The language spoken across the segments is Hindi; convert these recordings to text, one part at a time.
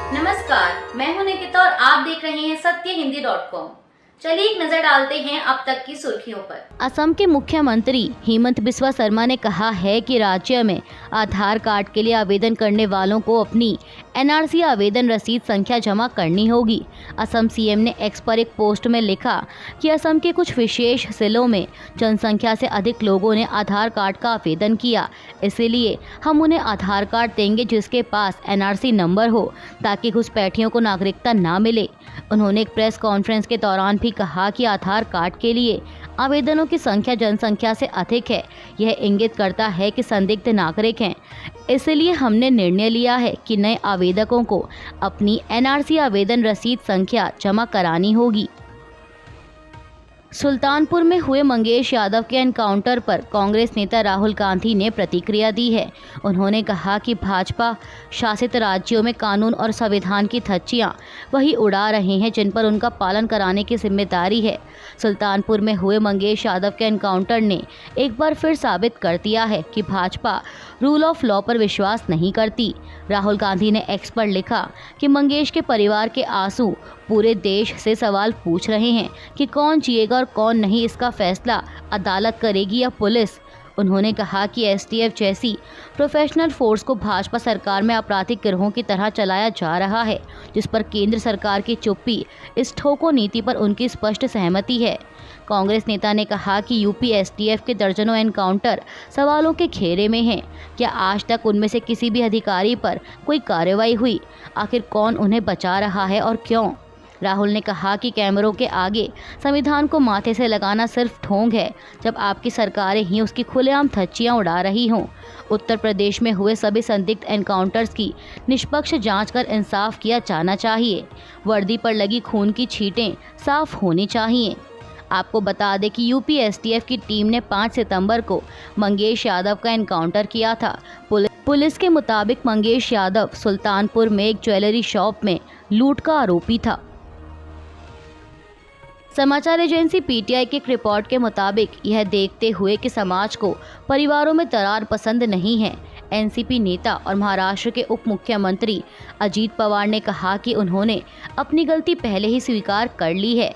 नमस्कार, मैं हूं निकिता और आप देख रहे हैं सत्यहिंदी.com। चलिए एक नजर डालते हैं अब तक की सुर्खियों पर। असम के मुख्यमंत्री हेमंत बिस्वा शर्मा ने कहा है कि राज्य में आधार कार्ड के लिए आवेदन करने वालों को अपनी एनआरसी आवेदन रसीद संख्या जमा करनी होगी। असम सीएम ने एक्स पर एक पोस्ट में लिखा कि असम के कुछ विशेष जिलों में जनसंख्या से अधिक लोगों ने आधार कार्ड का आवेदन किया, इसलिए हम उन्हें आधार कार्ड देंगे जिसके पास एनआरसी नंबर हो, ताकि घुसपैठियों को नागरिकता ना मिले। उन्होंने एक प्रेस कॉन्फ्रेंस के दौरान भी कहा कि आधार कार्ड के लिए आवेदनों की संख्या जनसंख्या से अधिक है। यह इंगित करता है कि संदिग्ध नागरिक हैं, इसलिए हमने निर्णय लिया है कि नए आवेदकों को अपनी एनआरसी आवेदन रसीद संख्या जमा करानी होगी। सुल्तानपुर में हुए मंगेश यादव के एनकाउंटर पर कांग्रेस नेता राहुल गांधी ने प्रतिक्रिया दी है। उन्होंने कहा कि भाजपा शासित राज्यों में कानून और संविधान की धज्जियां वही उड़ा रहे हैं जिन पर उनका पालन कराने की जिम्मेदारी है। सुल्तानपुर में हुए मंगेश यादव के एनकाउंटर ने एक बार फिर साबित कर दिया है कि भाजपा रूल ऑफ लॉ पर विश्वास नहीं करती। राहुल गांधी ने एक्स पर लिखा कि मंगेश के परिवार के आंसू पूरे देश से सवाल पूछ रहे हैं कि कौन जिएगा और कौन नहीं, इसका फैसला अदालत करेगी या पुलिस। उन्होंने कहा कि एसटीएफ जैसी प्रोफेशनल फोर्स को भाजपा सरकार में आपराधिक गिरोहों की तरह चलाया जा रहा है, जिस पर केंद्र सरकार की चुप्पी, इस ठोको नीति पर उनकी स्पष्ट सहमति है। कांग्रेस नेता ने कहा कि यूपी एसटीएफ के दर्जनों एनकाउंटर सवालों के घेरे में हैं। क्या आज तक उनमें से किसी भी अधिकारी पर कोई कार्रवाई हुई? आखिर कौन उन्हें बचा रहा है और क्यों? राहुल ने कहा कि कैमरों के आगे संविधान को माथे से लगाना सिर्फ ढोंग है, जब आपकी सरकारें ही उसकी खुलेआम धज्जियां उड़ा रही हों। उत्तर प्रदेश में हुए सभी संदिग्ध एनकाउंटर्स की निष्पक्ष जांच कर इंसाफ किया जाना चाहिए। वर्दी पर लगी खून की छींटें साफ होनी चाहिए। आपको बता दें कि यूपी एसटीएफ की टीम ने 5 सितंबर को मंगेश यादव का एनकाउंटर किया था। पुलिस के मुताबिक मंगेश यादव सुल्तानपुर में एक ज्वेलरी शॉप में लूट का आरोपी था। समाचार एजेंसी पीटीआई की एक रिपोर्ट के मुताबिक यह देखते हुए कि समाज को परिवारों में दरार पसंद नहीं है, एनसीपी नेता और महाराष्ट्र के उप मुख्यमंत्री अजीत पवार ने कहा कि उन्होंने अपनी गलती पहले ही स्वीकार कर ली है।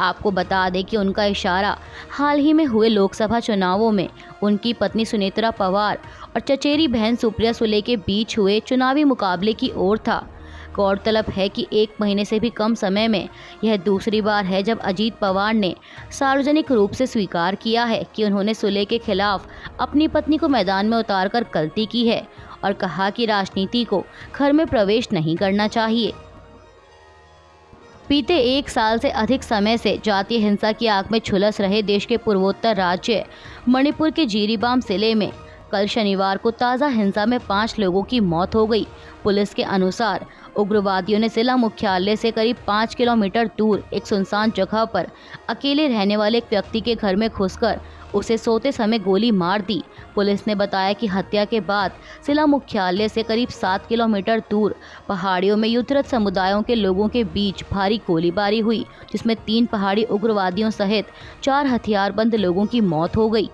आपको बता दें कि उनका इशारा हाल ही में हुए लोकसभा चुनावों में उनकी पत्नी सुनेत्रा पवार और चचेरी बहन सुप्रिया सुले के बीच हुए चुनावी मुकाबले की ओर था। गौरतलब है कि 1 महीने से भी कम समय में यह दूसरी बार है जब अजीत पवार ने सार्वजनिक रूप से स्वीकार किया है कि उन्होंने सुले के खिलाफ अपनी पत्नी को मैदान में उतारकर गलती की है और कहा कि राजनीति को घर में प्रवेश नहीं करना चाहिए। बीते 1 साल से अधिक समय से जातीय हिंसा की आग में झुलस रहे देश के पूर्वोत्तर राज्य मणिपुर के जिरीबाम जिले में कल शनिवार को ताज़ा हिंसा में 5 लोगों की मौत हो गई। पुलिस के अनुसार उग्रवादियों ने जिला मुख्यालय से करीब 5 किलोमीटर दूर एक सुनसान जगह पर अकेले रहने वाले एक व्यक्ति के घर में घुसकर उसे सोते समय गोली मार दी। पुलिस ने बताया कि हत्या के बाद जिला मुख्यालय से करीब 7 किलोमीटर दूर पहाड़ियों में युद्धरत समुदायों के लोगों के बीच भारी गोलीबारी हुई, जिसमें 3 पहाड़ी उग्रवादियों सहित 4 हथियारबंद लोगों की मौत हो गई।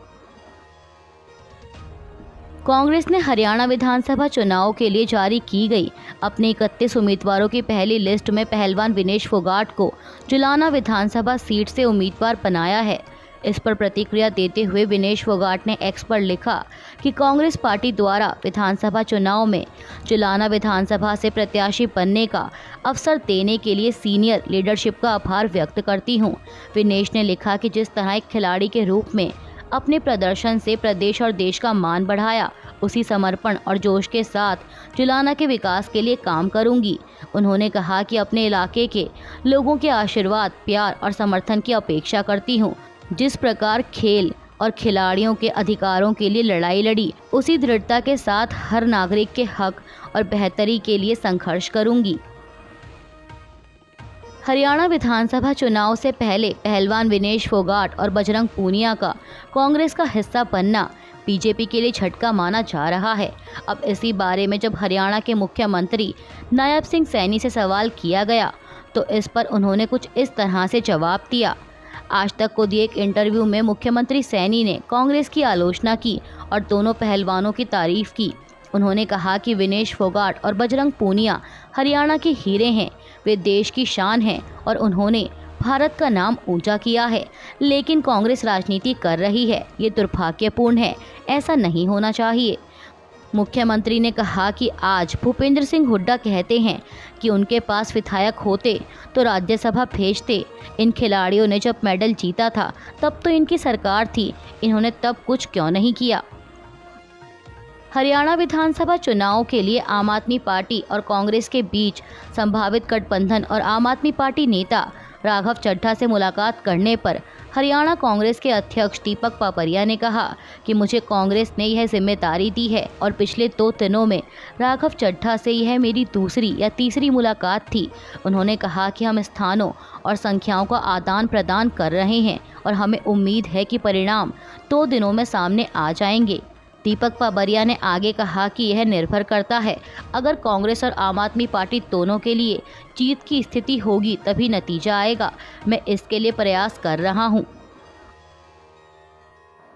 कांग्रेस ने हरियाणा विधानसभा चुनाव के लिए जारी की गई अपने 31 उम्मीदवारों की पहली लिस्ट में पहलवान विनेश फोगाट को जुलाना विधानसभा सीट से उम्मीदवार बनाया है। इस पर प्रतिक्रिया देते हुए विनेश फोगाट ने एक्स पर लिखा कि कांग्रेस पार्टी द्वारा विधानसभा चुनाव में जुलाना विधानसभा से प्रत्याशी बनने का अवसर देने के लिए सीनियर लीडरशिप का आभार व्यक्त करती हूं। विनेश ने लिखा कि जिस तरह एक खिलाड़ी के रूप में अपने प्रदर्शन से प्रदेश और देश का मान बढ़ाया, उसी समर्पण और जोश के साथ जुलाना के विकास के लिए काम करूंगी। उन्होंने कहा कि अपने इलाके के लोगों के आशीर्वाद, प्यार और समर्थन की अपेक्षा करती हूं। जिस प्रकार खेल और खिलाड़ियों के अधिकारों के लिए लड़ाई लड़ी, उसी दृढ़ता के साथ हर नागरिक के हक और बेहतरी के लिए संघर्ष करूंगी। हरियाणा विधानसभा चुनाव से पहले पहलवान विनेश फोगाट और बजरंग पूनिया का कांग्रेस का हिस्सा बनना बीजेपी के लिए झटका माना जा रहा है। अब इसी बारे में जब हरियाणा के मुख्यमंत्री नायब सिंह सैनी से सवाल किया गया तो इस पर उन्होंने कुछ इस तरह से जवाब दिया। आज तक को दिए एक इंटरव्यू में मुख्यमंत्री सैनी ने कांग्रेस की आलोचना की और दोनों पहलवानों की तारीफ की। उन्होंने कहा कि विनेश फोगाट और बजरंग पूनिया हरियाणा के हीरे हैं, वे देश की शान हैं और उन्होंने भारत का नाम ऊंचा किया है। लेकिन कांग्रेस राजनीति कर रही है, ये दुर्भाग्यपूर्ण है, ऐसा नहीं होना चाहिए। मुख्यमंत्री ने कहा कि आज भूपेंद्र सिंह हुड्डा कहते हैं कि उनके पास विधायक होते तो राज्यसभा भेजते। इन खिलाड़ियों ने जब मेडल जीता था तब तो इनकी सरकार थी, इन्होंने तब कुछ क्यों नहीं किया। हरियाणा विधानसभा चुनाव के लिए आम आदमी पार्टी और कांग्रेस के बीच संभावित गठबंधन और आम आदमी पार्टी नेता राघव चड्ढा से मुलाकात करने पर हरियाणा कांग्रेस के अध्यक्ष दीपक पापरिया ने कहा कि मुझे कांग्रेस ने यह जिम्मेदारी दी है और पिछले 2 दिनों में राघव चड्ढा से यह मेरी दूसरी या तीसरी मुलाकात थी। उन्होंने कहा कि हम स्थानों और संख्याओं का आदान प्रदान कर रहे हैं और हमें उम्मीद है कि परिणाम 2 दिनों में सामने आ जाएंगे। दीपक पापरिया ने आगे कहा कि यह निर्भर करता है, अगर कांग्रेस और आम आदमी पार्टी दोनों के लिए जीत की स्थिति होगी तभी नतीजा आएगा। मैं इसके लिए प्रयास कर रहा हूं।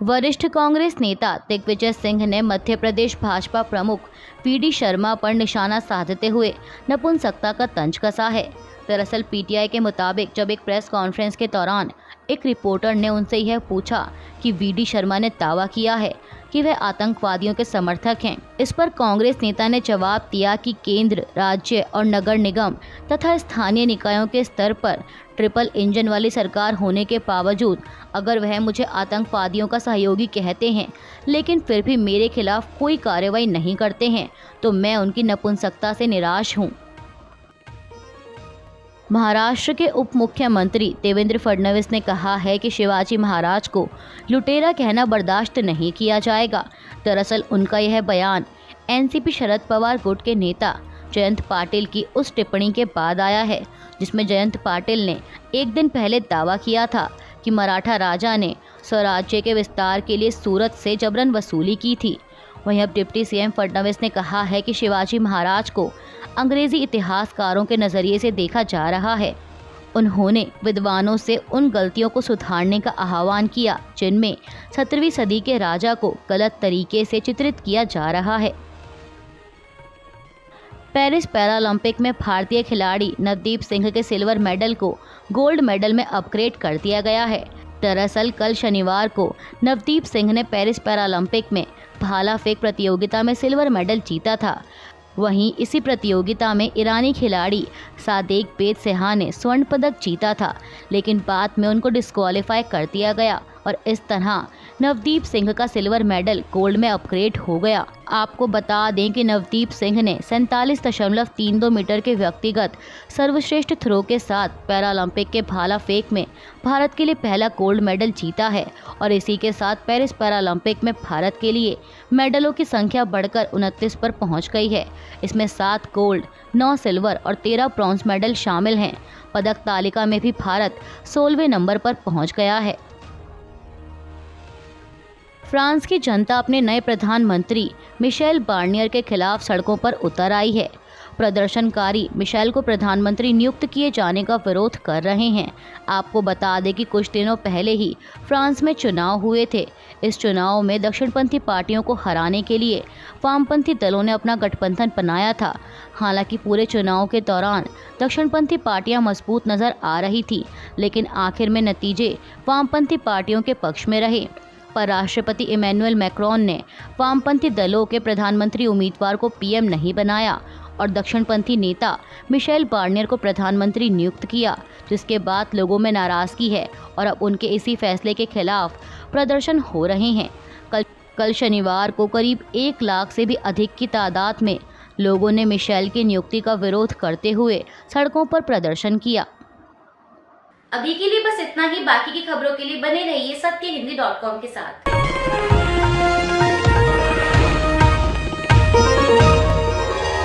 वरिष्ठ कांग्रेस नेता दिग्विजय सिंह ने मध्य प्रदेश भाजपा प्रमुख वी.डी. शर्मा पर निशाना साधते हुए नपुंसकता का तंज कसा है। दरअसल पीटीआई के मुताबिक जब एक प्रेस कॉन्फ्रेंस के दौरान एक रिपोर्टर ने उनसे यह पूछा कि वी.डी. शर्मा ने दावा किया है कि वह आतंकवादियों के समर्थक हैं। इस पर कांग्रेस नेता ने जवाब दिया कि केंद्र, राज्य और नगर निगम तथा स्थानीय निकायों के स्तर पर ट्रिपल इंजन वाली सरकार होने के बावजूद अगर वह मुझे आतंकवादियों का सहयोगी कहते हैं लेकिन फिर भी मेरे खिलाफ कोई कार्रवाई नहीं करते हैं तो मैं उनकी नपुंसकता से निराश हूँ। महाराष्ट्र के उप मुख्यमंत्री देवेंद्र फडणवीस ने कहा है कि शिवाजी महाराज को लुटेरा कहना बर्दाश्त नहीं किया जाएगा। दरअसल उनका यह बयान एनसीपी शरद पवार गुट के नेता जयंत पाटिल की उस टिप्पणी के बाद आया है जिसमें जयंत पाटिल ने एक दिन पहले दावा किया था कि मराठा राजा ने स्वराज्य के विस्तार के लिए सूरत से जबरन वसूली की थी। वहीं अब डिप्टी सीएम फडणवीस ने कहा है कि शिवाजी महाराज को अंग्रेजी इतिहासकारों के नज़रिए से देखा जा रहा है। उन्होंने विद्वानों से उन गलतियों को सुधारने का आह्वान किया जिनमें 17वीं सदी के राजा को गलत तरीके से चित्रित किया जा रहा है। पेरिस पैरालंपिक में भारतीय खिलाड़ी नवदीप सिंह के सिल्वर मेडल को गोल्ड मेडल में अपग्रेड कर दिया गया है। दरअसल कल शनिवार को नवदीप सिंह ने पेरिस पैरालंपिक में भाला फेंक प्रतियोगिता में सिल्वर मेडल जीता था। वहीं इसी प्रतियोगिता में ईरानी खिलाड़ी सादेक बेदसेहा ने स्वर्ण पदक जीता था लेकिन बाद में उनको डिस्क्वालीफाई कर दिया गया और इस तरह नवदीप सिंह का सिल्वर मेडल गोल्ड में अपग्रेड हो गया। आपको बता दें कि नवदीप सिंह ने 47.32 मीटर के व्यक्तिगत सर्वश्रेष्ठ थ्रो के साथ पैरालंपिक के भाला फेंक में भारत के लिए पहला गोल्ड मेडल जीता है और इसी के साथ पेरिस पैरालंपिक में भारत के लिए मेडलों की संख्या बढ़कर 29 पर पहुंच गई है। इसमें 7 गोल्ड, 9 सिल्वर और 13 ब्रॉन्ज मेडल शामिल हैं। पदक तालिका में भी भारत 16वें नंबर पर पहुंच गया है। फ्रांस की जनता अपने नए प्रधानमंत्री मिशेल बार्नियर के खिलाफ सड़कों पर उतर आई है। प्रदर्शनकारी मिशेल को प्रधानमंत्री नियुक्त किए जाने का विरोध कर रहे हैं। आपको बता दें कि कुछ दिनों पहले ही फ्रांस में चुनाव हुए थे। इस चुनाव में दक्षिणपंथी पार्टियों को हराने के लिए वामपंथी दलों ने अपना गठबंधन बनाया था। हालांकि पूरे चुनाव के दौरान दक्षिणपंथी पार्टियां मजबूत नजर आ रही थी लेकिन आखिर में नतीजे वामपंथी पार्टियों के पक्ष में रहे। पर राष्ट्रपति इमैनुअल मैक्रोन ने वामपंथी दलों के प्रधानमंत्री उम्मीदवार को पीएम नहीं बनाया और दक्षिणपंथी नेता मिशेल बार्नियर को प्रधानमंत्री नियुक्त किया, जिसके बाद लोगों में नाराजगी है और अब उनके इसी फैसले के खिलाफ प्रदर्शन हो रहे हैं। कल शनिवार को करीब 1 लाख से भी अधिक की तादाद में लोगों ने मिशेल की नियुक्ति का विरोध करते हुए सड़कों पर प्रदर्शन किया। अभी के लिए बस इतना ही। बाकी की खबरों के लिए बने रहिए सत्यहिंदी.com के साथ।